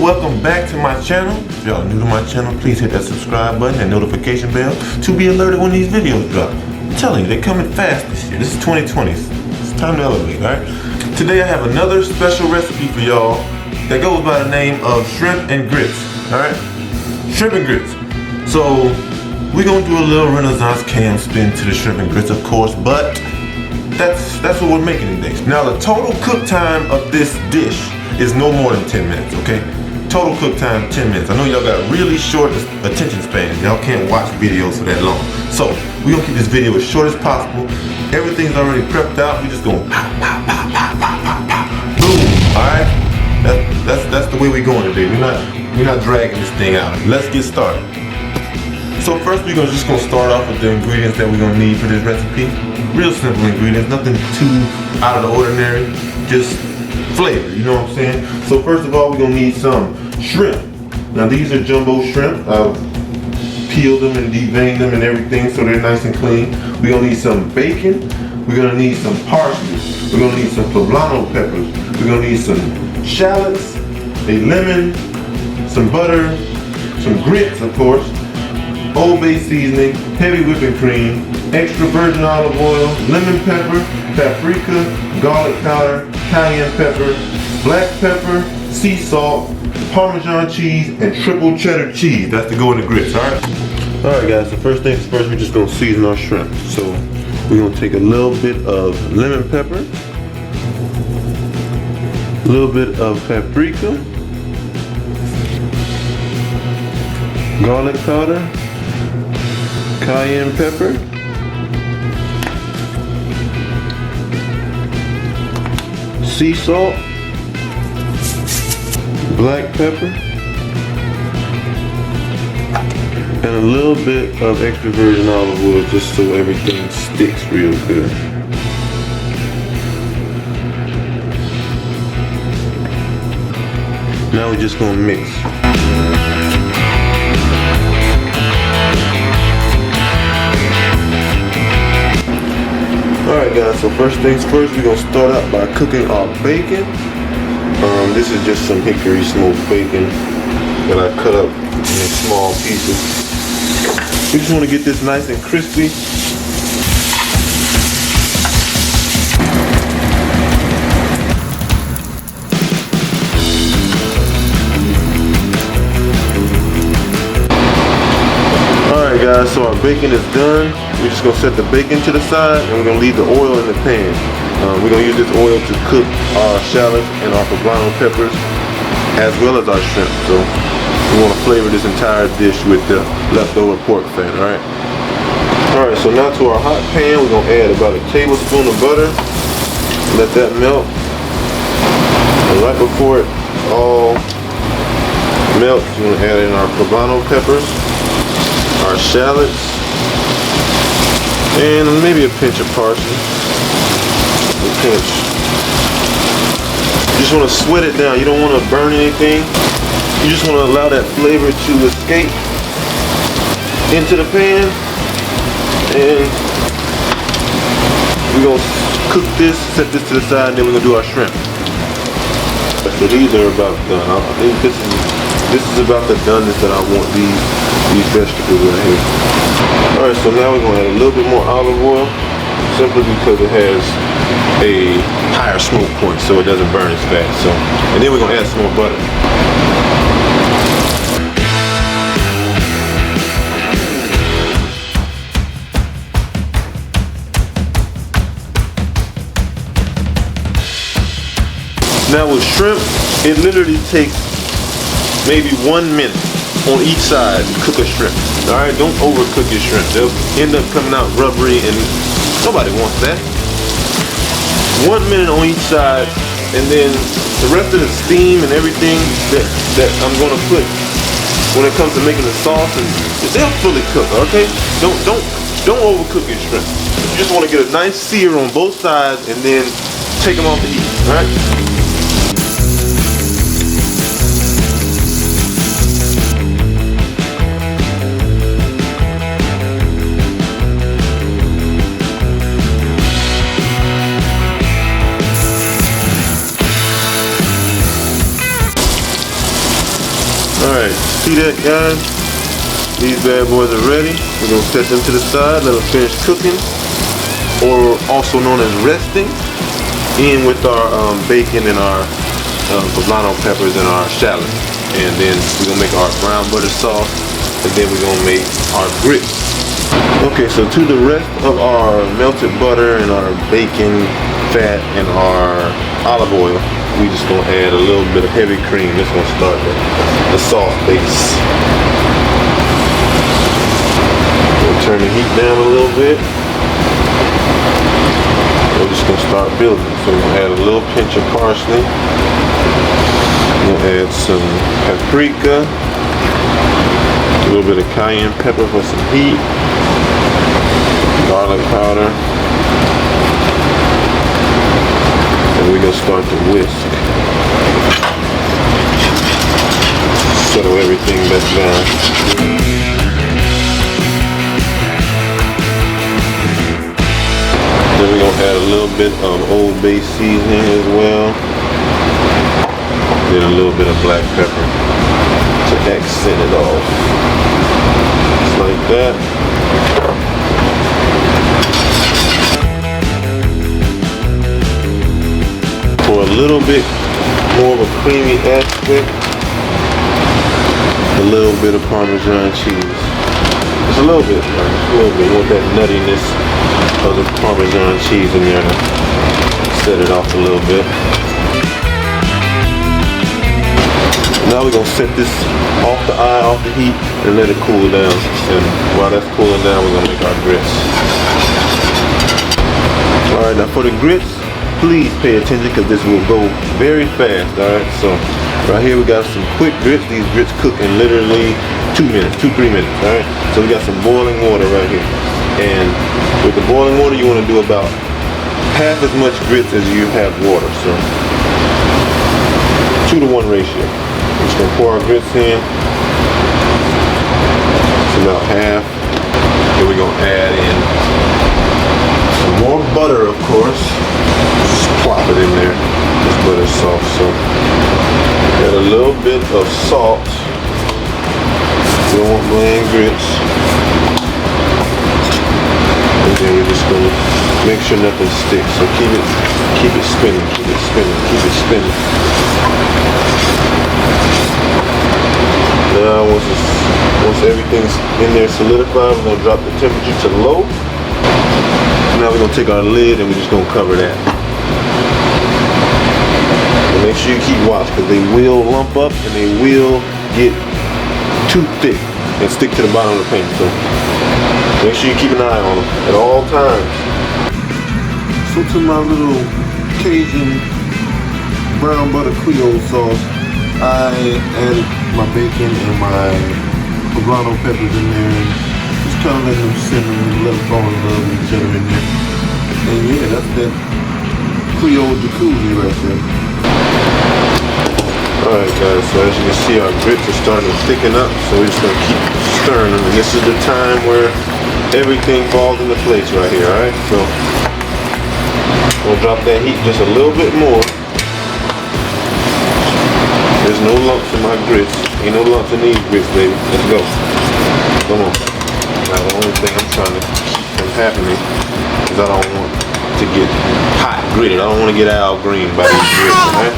welcome back to my channel. If y'all are new to my channel, please hit that subscribe button and notification bell to be alerted when these videos drop. I'm telling you, they're coming fast this year. This is 2020. It's time to elevate, alright? Today I have another special recipe for y'all that goes by the name of shrimp and grits, alright? Shrimp and grits. So, we're gonna do a little Renaissance cam spin to the shrimp and grits, of course, but that's what we're making today. Now, the total cook time of this dish is no more than 10 minutes, okay? Total cook time, 10 minutes. I know y'all got really short attention spans. Y'all can't watch videos for that long. So, we're gonna keep this video as short as possible. Everything's already prepped out. We're just gonna pop, pop, pop, pop, pop, pop, pop. Boom, all right? That's the way we're going today. We're not dragging this thing out. Let's get started. So first we're just gonna start off with the ingredients that we're gonna need for this recipe. Real simple ingredients, nothing too out of the ordinary, just flavor, you know what I'm saying? So first of all, we're gonna need some shrimp. Now these are jumbo shrimp. I've peeled them and deveined them and everything so they're nice and clean. We're gonna need some bacon. We're gonna need some parsley. We're gonna need some poblano peppers. We're gonna need some shallots, a lemon, some butter, some grits, of course, Old Bay seasoning, heavy whipping cream, extra virgin olive oil, lemon pepper, paprika, garlic powder, cayenne pepper, black pepper, sea salt, Parmesan cheese, and triple cheddar cheese. That's to go in the grits, alright? Alright guys, so first things first, we're just gonna season our shrimp. So we're gonna take a little bit of lemon pepper, a little bit of paprika, garlic powder, cayenne pepper, sea salt, black pepper, and a little bit of extra virgin olive oil just so everything sticks real good. Now we're just gonna mix. Alright guys, so first things first, we're going to start out by cooking our bacon. This is just some hickory smoked bacon that I cut up in small pieces. We just want to get this nice and crispy. Alright guys, so our bacon is done. We're just going to set the bacon to the side and we're going to leave the oil in the pan. We're going to use this oil to cook our shallots and our poblano peppers as well as our shrimp. So we want to flavor this entire dish with the leftover pork fat, alright? Alright, so now to our hot pan, we're going to add about a tablespoon of butter. Let that melt. And right before it all melts, we're going to add in our poblano peppers, our shallots, and maybe a pinch of parsley. A pinch. You just want to sweat it down. You don't want to burn anything. You just want to allow that flavor to escape into the pan. And we're going to cook this, set this to the side, and then we're going to do our shrimp. So these are about done. I think this is about the doneness that I want these vegetables right here. Alright, so now we're going to add a little bit more olive oil, simply because it has a higher smoke point so it doesn't burn as fast. So, and then we're going to add some more butter. Now with shrimp, it literally takes maybe 1 minute on each side to cook a shrimp. Alright, don't overcook your shrimp. They'll end up coming out rubbery and nobody wants that. 1 minute on each side, and then the rest of the steam and everything that I'm gonna put when it comes to making the sauce, and they'll fully cook, okay? Don't overcook your shrimp. You just wanna get a nice sear on both sides and then take them off the heat, alright? Alright, see that, guys? These bad boys are ready. We're gonna set them to the side, let them finish cooking, or also known as resting, in with our bacon and our poblano peppers and our shallots. And then we're gonna make our brown butter sauce, and then we're gonna make our grits. Okay, so to the rest of our melted butter and our bacon fat and our olive oil, we just gonna add a little bit of heavy cream. This gonna start the sauce base. We'll turn the heat down a little bit. We're just gonna start building. So we're gonna add a little pinch of parsley. We'll add some paprika, a little bit of cayenne pepper for some heat, garlic powder, and we're gonna start to whisk. Settle everything back down. Then we're gonna add a little bit of Old Bay seasoning as well. Then a little bit of black pepper to accent it off. Just like that. For a little bit more of a creamy aspect, a little bit of Parmesan cheese. Just a little bit, man. Just a little bit. You want that nuttiness of the Parmesan cheese in there to set it off a little bit. Now we're gonna set this off the eye, off the heat, and let it cool down. And while that's cooling down, we're gonna make our grits. Alright, now for the grits, please pay attention because this will go very fast. Alright, so right here we got some quick grits. These grits cook in literally 2 minutes, 2-3 minutes. Alright, so we got some boiling water right here. And with the boiling water, you want to do about half as much grits as you have water. So 2-to-1 ratio. We're just gonna pour our grits in. It's about half. Then we're gonna add in some more butter, of course. Just plop it in there. This butter's soft, so add a little bit of salt. We don't want bland grits. And then we're just gonna make sure nothing sticks. So keep it spinning, keep it spinning, keep it spinning. Now once everything's in there solidified, we're gonna drop the temperature to low. Now we're gonna take our lid and we're just gonna cover that. And make sure you keep watch because they will lump up and they will get too thick and stick to the bottom of the pan. So make sure you keep an eye on them at all times. So to my little Cajun brown butter Creole sauce, I added my bacon and my poblano peppers in there and just kind of let them simmer and let them fall in love with each other in there. And yeah, that's that Creole jacuzzi right there. Alright guys, so as you can see our grits are starting to thicken up, so we're just going to keep stirring them. And this is the time where everything falls into place right here, alright? So we'll drop that heat just a little bit more. There's no lumps in my grits. Ain't no lumps in these grits, baby. Let's go. Come on. Now the only thing I'm trying to keep from happening is I don't want to get hot gritted. I don't want to get Al Green by these grits, alright?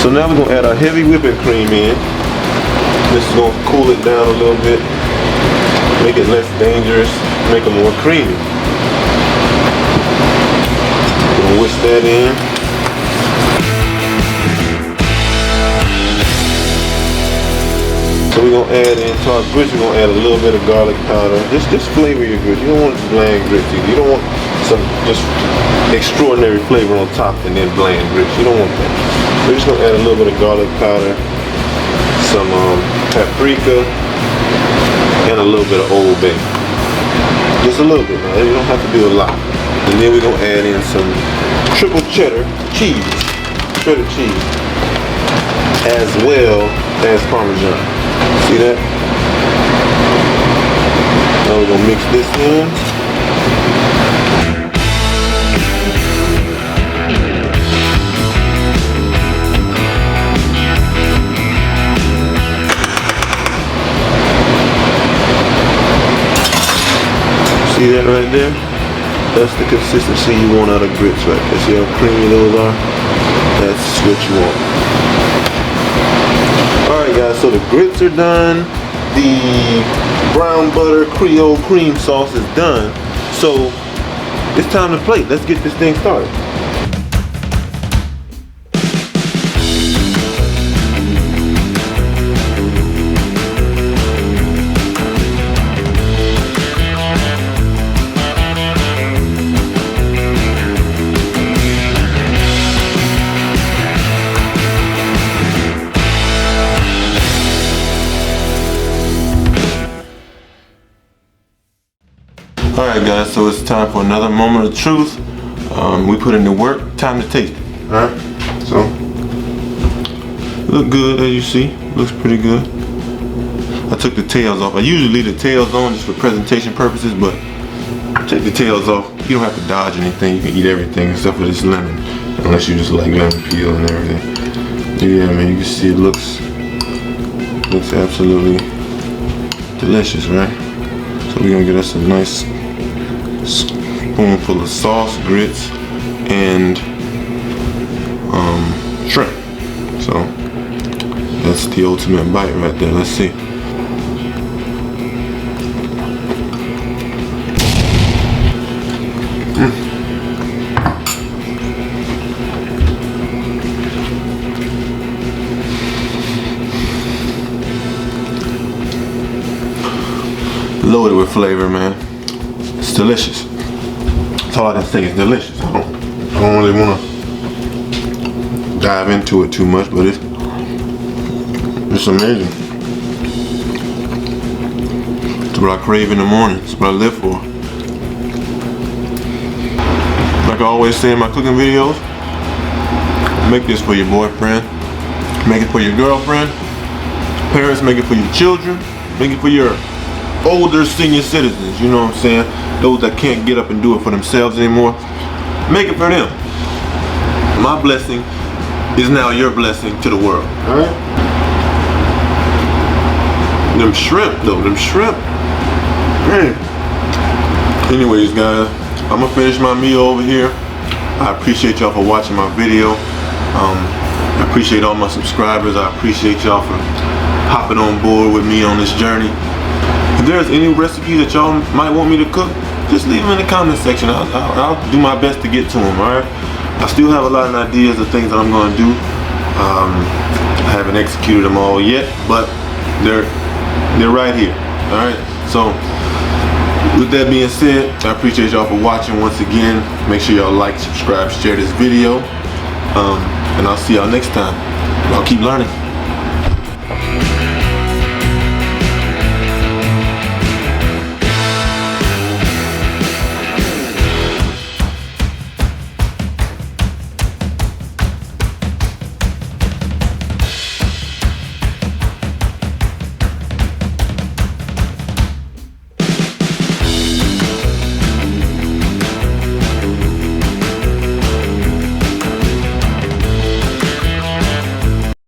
So now we're gonna add our heavy whipping cream in. This is gonna cool it down a little bit, make it less dangerous, make it more creamy. We'll whisk that in. So we're gonna add into our grits, we're gonna add a little bit of garlic powder. Just flavor your grits. You don't want bland grits either. You don't want some just extraordinary flavor on top and then bland grits. You don't want that. We're just gonna add a little bit of garlic powder, some paprika, and a little bit of Old Bay. Just a little bit, man. You don't have to do a lot. And then we're gonna add in some triple cheddar cheese, shredded cheese, as well as Parmesan. See that? Now we're gonna mix this in. see that right there? That's the consistency you want out of grits right there. See how creamy those are? That's what you want. Alright guys, so the grits are done. The brown butter Creole cream sauce is done. So it's time to plate. Let's get this thing started. Alright guys, so it's time for another moment of truth. We put in the work, time to taste it. Alright, so look good as you see, looks pretty good. I took the tails off. I usually leave the tails on just for presentation purposes, but take the tails off. You don't have to dodge anything, you can eat everything except for this lemon. Unless you just like lemon peel and everything. Yeah man, you can see it looks absolutely delicious, right? So we're gonna get us a nice spoonful of sauce, grits, and shrimp. So that's the ultimate bite right there. Let's see. Loaded with flavor, man. It's delicious. That's all I can say. It's delicious. I don't really want to dive into it too much, but it's amazing. It's what I crave in the morning. It's what I live for. Like I always say in my cooking videos, make this for your boyfriend, make it for your girlfriend, parents, make it for your children, make it for your older senior citizens, you know what I'm saying? Those that can't get up and do it for themselves anymore. Make it for them. My blessing is now your blessing to the world. Alright? Them shrimp though, them shrimp. Man. Anyways guys, I'm gonna finish my meal over here. I appreciate y'all for watching my video. I appreciate all my subscribers. I appreciate y'all for hopping on board with me on this journey. If there's any recipe that y'all might want me to cook, just leave them in the comment section. I'll do my best to get to them, alright? I still have a lot of ideas of things that I'm going to do. I haven't executed them all yet, but they're right here, alright? So, with that being said, I appreciate y'all for watching once again. Make sure y'all like, subscribe, share this video. And I'll see y'all next time. Y'all keep learning.